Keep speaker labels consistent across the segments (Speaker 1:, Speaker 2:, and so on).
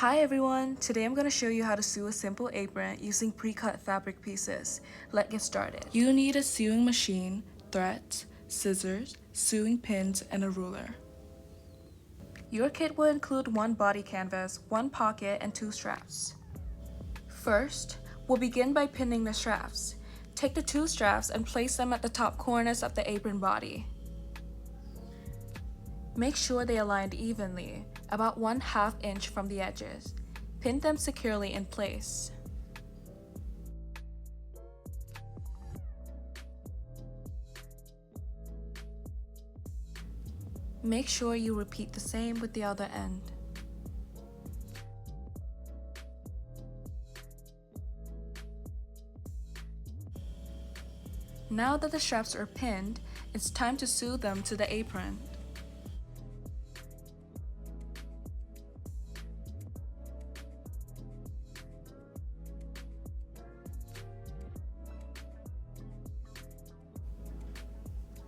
Speaker 1: Hi everyone! Today I'm going to show you how to sew a simple apron using pre-cut fabric pieces. Let's get started. You need a sewing machine, threads, scissors, sewing pins, and a ruler. Your kit will include one body canvas, one pocket, and two straps. First, we'll begin by pinning the straps. Take the two straps and place them at the top corners of the apron body. Make sure they aligned evenly, about 1/2 inch from the edges. Pin them securely in place. Make sure you repeat the same with the other end. Now that the straps are pinned, it's time to sew them to the apron.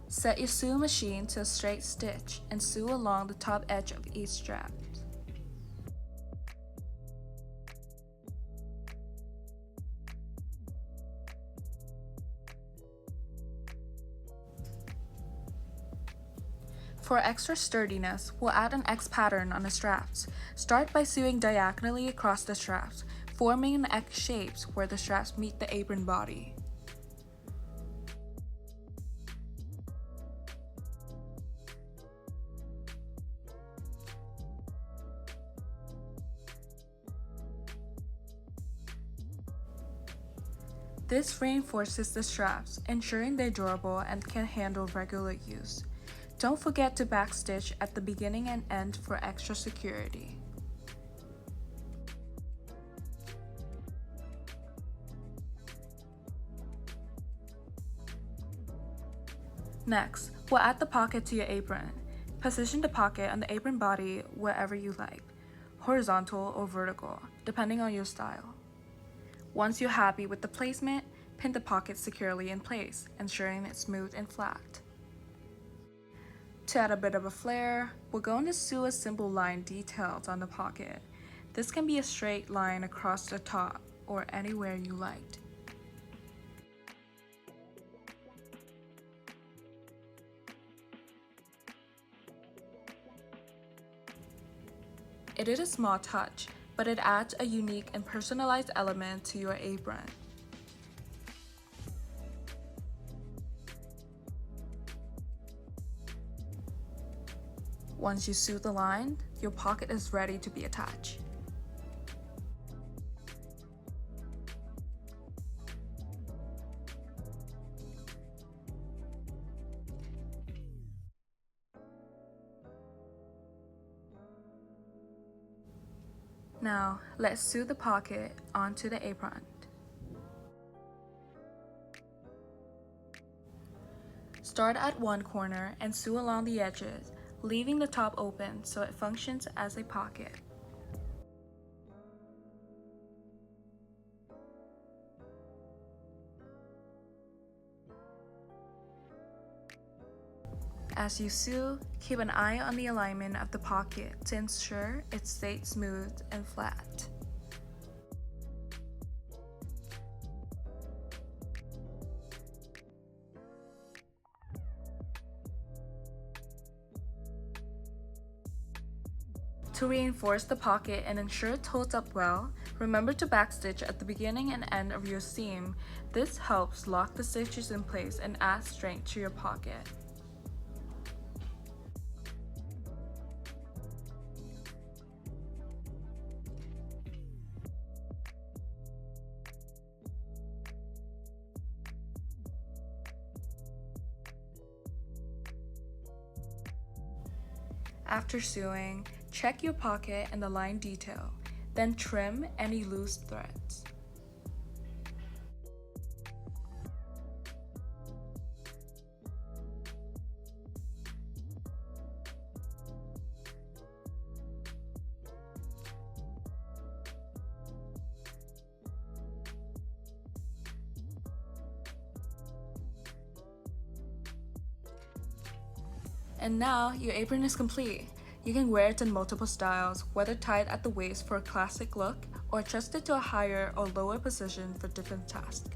Speaker 1: Set your sewing machine to a straight stitch and sew along the top edge of each strap. For extra sturdiness, we'll add an X pattern on the straps. Start by sewing diagonally across the straps, forming an X shapes where the straps meet the apron body. This reinforces the straps, ensuring they're durable and can handle regular use. Don't forget to backstitch at the beginning and end for extra security. Next, we'll add the pocket to your apron. Position the pocket on the apron body wherever you like, horizontal or vertical, depending on your style. Once you're happy with the placement, pin the pocket securely in place, ensuring it's smooth and flat. To add a bit of a flair, we're going to sew a simple line details on the pocket. This can be a straight line across the top or anywhere you liked. It is a small touch, but it adds a unique and personalized element to your apron. Once you sew the line, your pocket is ready to be attached. Now, let's sew the pocket onto the apron. Start at one corner and sew along the edges, leaving the top open so it functions as a pocket. As you sew, keep an eye on the alignment of the pocket to ensure it stays smooth and flat. To reinforce the pocket and ensure it holds up well, remember to backstitch at the beginning and end of your seam. This helps lock the stitches in place and add strength to your pocket. After sewing, check your pocket and the line detail, then trim any loose threads. And now your apron is complete. You can wear it in multiple styles, whether tied at the waist for a classic look or adjusted to a higher or lower position for different tasks.